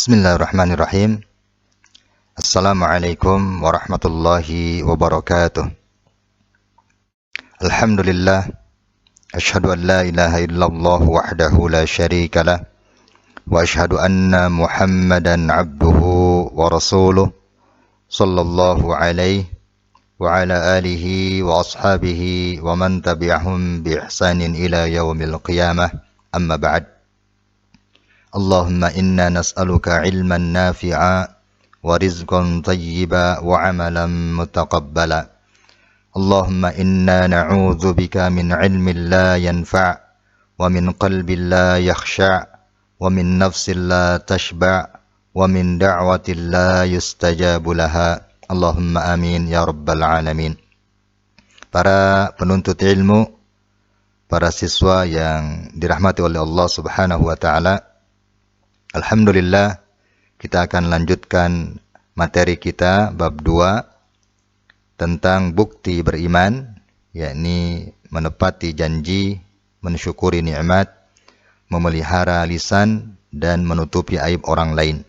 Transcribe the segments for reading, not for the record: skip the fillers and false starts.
Bismillahirrahmanirrahim. Assalamualaikum warahmatullahi wabarakatuh. Alhamdulillah. Ashhadu an la ilaha illallah wahdahu la syarika lah. Wa ashhadu anna Muhammadan abduhu wa rasuluh. Sallallahu alaihi wa ala alihi wa ashabihi wa man tabi'ahum bi ihsanin ila yaumil qiyamah. Amma ba'd. Allahumma inna nas'aluka ilman nafi'a wa rizqan tayyiba wa amalan mutaqabbala. Allahumma inna na'udzu bika min ilmin la yanfa' wa min qalbin la yakhsha' wa min nafsin la tashba' wa min da'watin la yustajabu laha. Allahumma amin ya rabbal alamin. Para penuntut ilmu, para siswa yang dirahmati oleh Allah Subhanahu wa taala, alhamdulillah kita akan lanjutkan materi kita bab 2 tentang bukti beriman, yakni menepati janji, mensyukuri nikmat, memelihara lisan dan menutupi aib orang lain.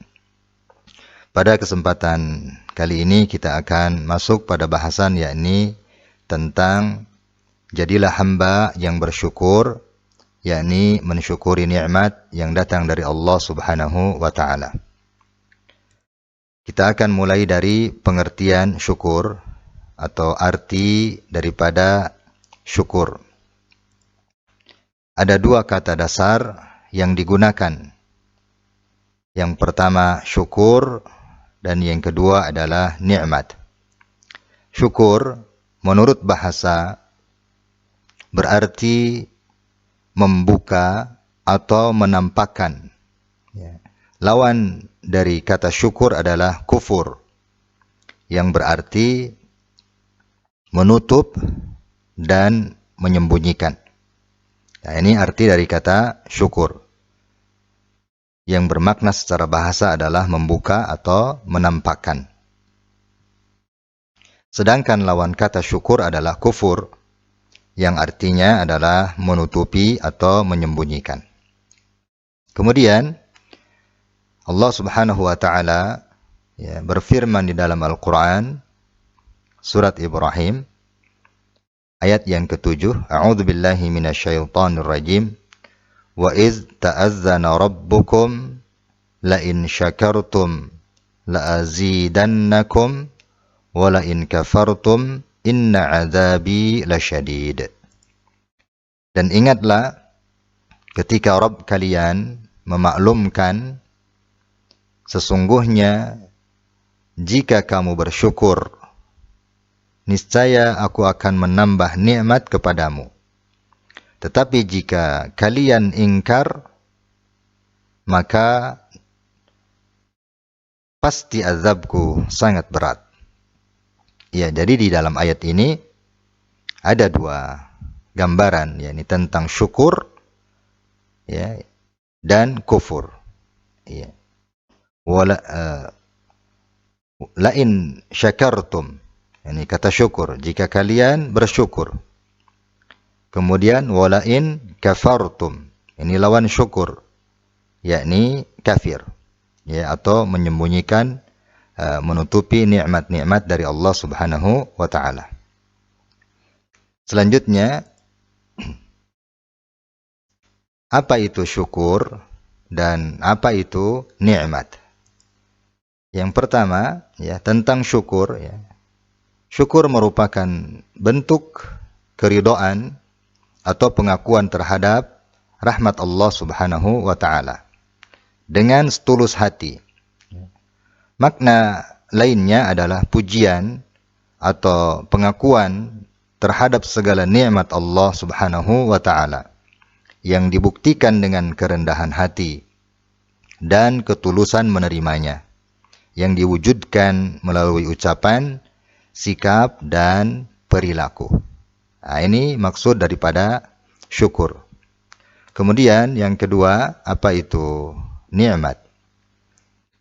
Pada kesempatan kali ini kita akan masuk pada bahasan yakni tentang jadilah hamba yang bersyukur, yakni mensyukuri nikmat yang datang dari Allah Subhanahu wa taala. Kita akan mulai dari pengertian syukur atau arti daripada syukur. Ada dua kata dasar yang digunakan. Yang pertama syukur dan yang kedua adalah nikmat. Syukur menurut bahasa berarti membuka atau menampakkan. Lawan dari kata syukur adalah kufur, yang berarti menutup dan menyembunyikan. Nah, ini arti dari kata syukur, yang bermakna secara bahasa adalah membuka atau menampakkan. Sedangkan lawan kata syukur adalah kufur, yang artinya adalah menutupi atau menyembunyikan. Kemudian Allah Subhanahu wa taala berfirman di dalam Al-Qur'an surat Ibrahim ayat yang ke-7, A'udzu billahi minasyaitonir rajim. Wa iz ta'azzana rabbukum la in syakartum la azidannakum wa la in kafartum inna azabi lasyadid. Dan ingatlah ketika Rabb kalian memaklumkan, sesungguhnya jika kamu bersyukur, niscaya aku akan menambah nikmat kepadamu. Tetapi jika kalian ingkar, maka pasti azabku sangat berat. Ya, jadi di dalam ayat ini ada dua gambaran, yakni tentang syukur ya, dan kufur. Ya. Lain syakartum, yakni kata syukur, jika kalian bersyukur. Kemudian walain kafartum, ini lawan syukur, yakni kafir, ya, atau menyembunyikan, menutupi nikmat-nikmat dari Allah Subhanahu wa taala. Selanjutnya, apa itu syukur dan apa itu nikmat? Yang pertama, ya, tentang syukur, ya. Syukur merupakan bentuk keridhaan atau pengakuan terhadap rahmat Allah Subhanahu wa taala dengan setulus hati. Makna lainnya adalah pujian atau pengakuan terhadap segala nikmat Allah Subhanahu wa taala yang dibuktikan dengan kerendahan hati dan ketulusan menerimanya, yang diwujudkan melalui ucapan, sikap, dan perilaku. Nah, ini maksud daripada syukur. Kemudian yang kedua, apa itu nikmat?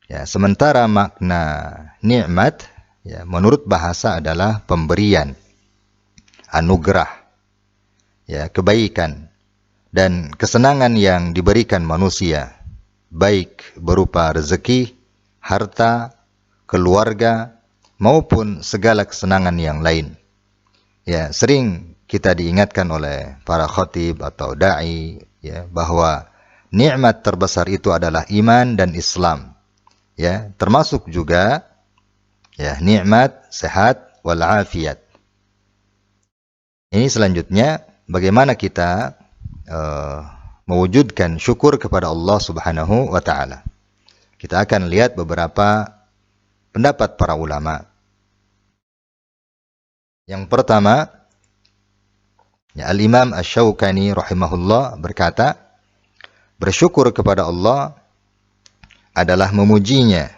Ya, sementara makna nikmat, ya, menurut bahasa adalah pemberian, anugerah, ya, kebaikan dan kesenangan yang diberikan manusia baik berupa rezeki, harta, keluarga, maupun segala kesenangan yang lain. Ya, sering kita diingatkan oleh para khatib atau dai ya bahwa nikmat terbesar itu adalah iman dan Islam. Ya, termasuk juga ya nikmat sehat wal afiat. Ini selanjutnya bagaimana kita mewujudkan syukur kepada Allah Subhanahu wa taala. Kita akan lihat beberapa pendapat para ulama. Yang pertama, ya, Al-Imam Asy-Syaukani rahimahullah berkata, bersyukur kepada Allah adalah memujinya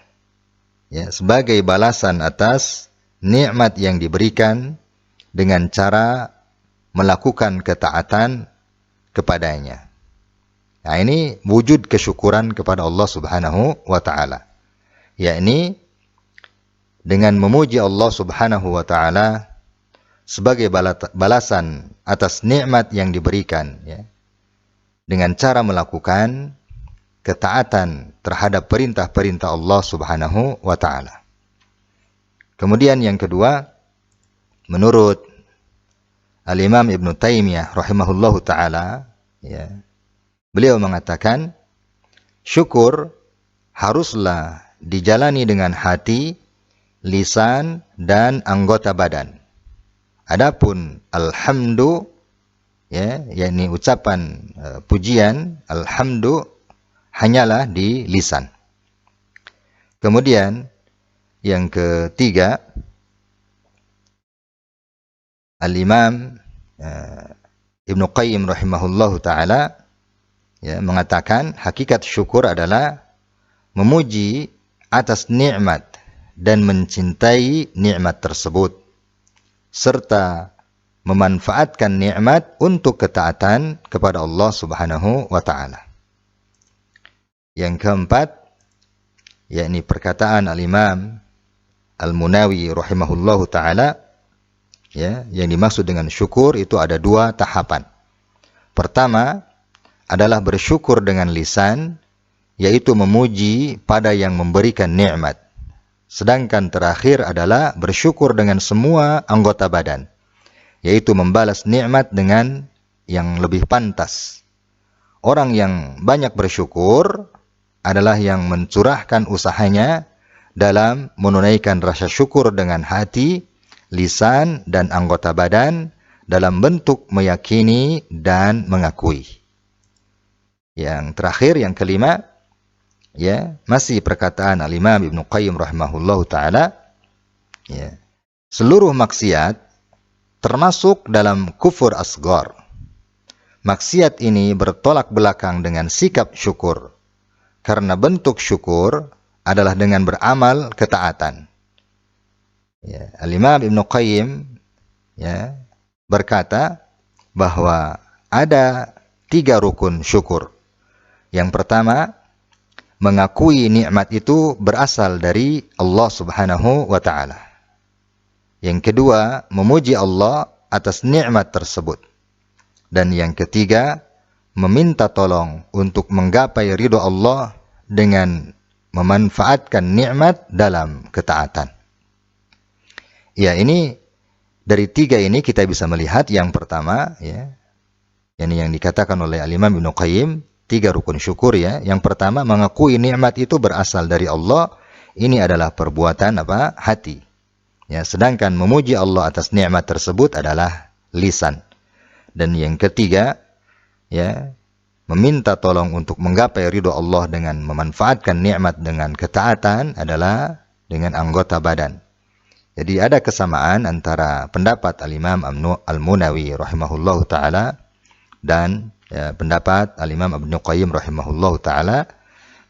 ya, sebagai balasan atas nikmat yang diberikan dengan cara melakukan ketaatan kepadanya. Nah, ini wujud kesyukuran kepada Allah Subhanahu wa taala. Yakni dengan memuji Allah Subhanahu wa taala sebagai balasan atas nikmat yang diberikan ya. Dengan cara melakukan ketaatan terhadap perintah-perintah Allah Subhanahu wa taala. Kemudian yang kedua, menurut Al-Imam Ibn Taimiyah rahimahullahu taala ya, beliau mengatakan syukur haruslah dijalani dengan hati, lisan dan anggota badan. Adapun alhamdu ya, yakni ucapan pujian alhamdu hanyalah di lisan. Kemudian yang ketiga, Al-Imam Ibn Qayyim rahimahullahu ta'ala ya, mengatakan hakikat syukur adalah memuji atas nikmat dan mencintai nikmat tersebut serta memanfaatkan nikmat untuk ketaatan kepada Allah Subhanahu wa taala. Yang keempat, yakni perkataan Al-Imam Al-Munawi rahimahullahu taala ya, yang dimaksud dengan syukur itu ada dua tahapan. Pertama adalah bersyukur dengan lisan, yaitu memuji pada yang memberikan nikmat. Sedangkan terakhir adalah bersyukur dengan semua anggota badan, yaitu membalas nikmat dengan yang lebih pantas. Orang yang banyak bersyukur adalah yang mencurahkan usahanya dalam menunaikan rasa syukur dengan hati, lisan, dan anggota badan dalam bentuk meyakini dan mengakui. Yang terakhir, yang kelima, ya, masih perkataan Al-Imam Ibn Qayyim rahimahullahu ta'ala, ya, seluruh maksiat termasuk dalam kufur asghar. Maksiat ini bertolak belakang dengan sikap syukur, karena bentuk syukur adalah dengan beramal ketaatan. Ya, Al-Imam Ibn Qayyim ya, berkata bahwa ada 3 rukun syukur. Yang pertama, mengakui nikmat itu berasal dari Allah Subhanahu wa taala. Yang kedua, memuji Allah atas nikmat tersebut. Dan yang ketiga, meminta tolong untuk menggapai ridho Allah dengan memanfaatkan nikmat dalam ketaatan. Ya, ini dari 3 ini kita bisa melihat yang pertama ya, yang dikatakan oleh Al-Imam Ibn Qayyim, 3 rukun syukur ya. Yang pertama, mengakui nikmat itu berasal dari Allah. Ini adalah perbuatan apa? Hati. Ya, sedangkan memuji Allah atas nikmat tersebut adalah lisan. Dan yang ketiga, ya, meminta tolong untuk menggapai ridho Allah dengan memanfaatkan nikmat dengan ketaatan adalah dengan anggota badan. Jadi ada kesamaan antara pendapat Al-Imam Al-Munawi rahimahullahu ta'ala dan ya, pendapat Al-Imam Ibn Qayyim rahimahullahu ta'ala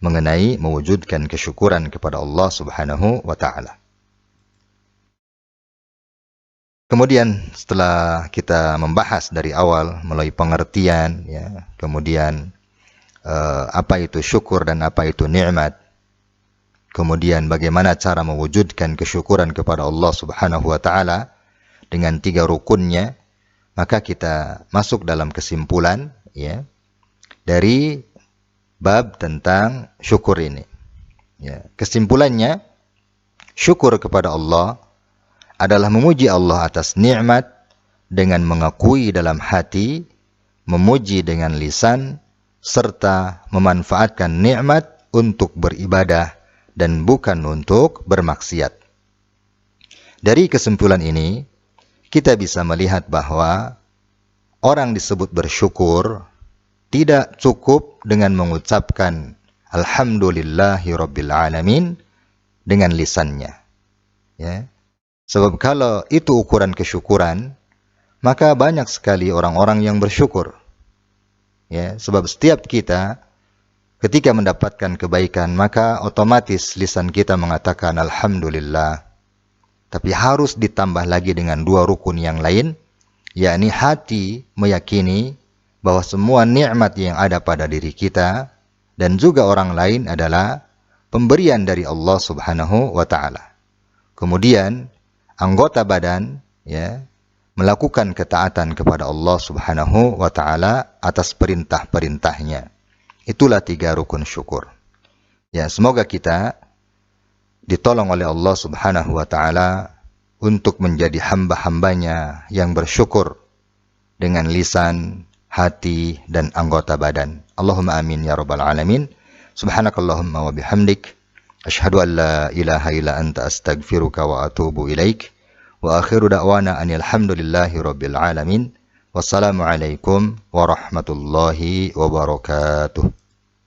mengenai mewujudkan kesyukuran kepada Allah Subhanahu wa ta'ala. Kemudian setelah kita membahas dari awal melalui pengertian ya, kemudian apa itu syukur dan apa itu nikmat, kemudian bagaimana cara mewujudkan kesyukuran kepada Allah Subhanahu wa ta'ala dengan 3 rukunnya, maka kita masuk dalam kesimpulan ya, dari bab tentang syukur ini. Ya, kesimpulannya, syukur kepada Allah adalah memuji Allah atas nikmat dengan mengakui dalam hati, memuji dengan lisan, serta memanfaatkan nikmat untuk beribadah dan bukan untuk bermaksiat. Dari kesimpulan ini, kita bisa melihat bahwa orang disebut bersyukur tidak cukup dengan mengucapkan Alhamdulillahi Rabbil Alamin dengan lisannya. Ya. Sebab kalau itu ukuran kesyukuran, maka banyak sekali orang-orang yang bersyukur. Ya, sebab setiap kita ketika mendapatkan kebaikan, maka otomatis lisan kita mengatakan Alhamdulillah. Tapi harus ditambah lagi dengan dua rukun yang lain, yakni hati meyakini bahwa semua nikmat yang ada pada diri kita dan juga orang lain adalah pemberian dari Allah Subhanahu wa taala. Kemudian anggota badan ya melakukan ketaatan kepada Allah Subhanahu wa taala atas perintah-perintahnya. Itulah 3 rukun syukur. Ya, semoga kita ditolong oleh Allah Subhanahu wa taala untuk menjadi hamba-hambanya yang bersyukur dengan lisan, hati, dan anggota badan. Allahumma amin ya rabbal alamin. Subhanakallahumma wa bihamdik. Asyhadu an la ilaha illa anta astaghfiruka wa atubu ilaik. Wa akhiru da'wana anil hamdulillahi rabbil alamin. Wassalamualaikum warahmatullahi wabarakatuh.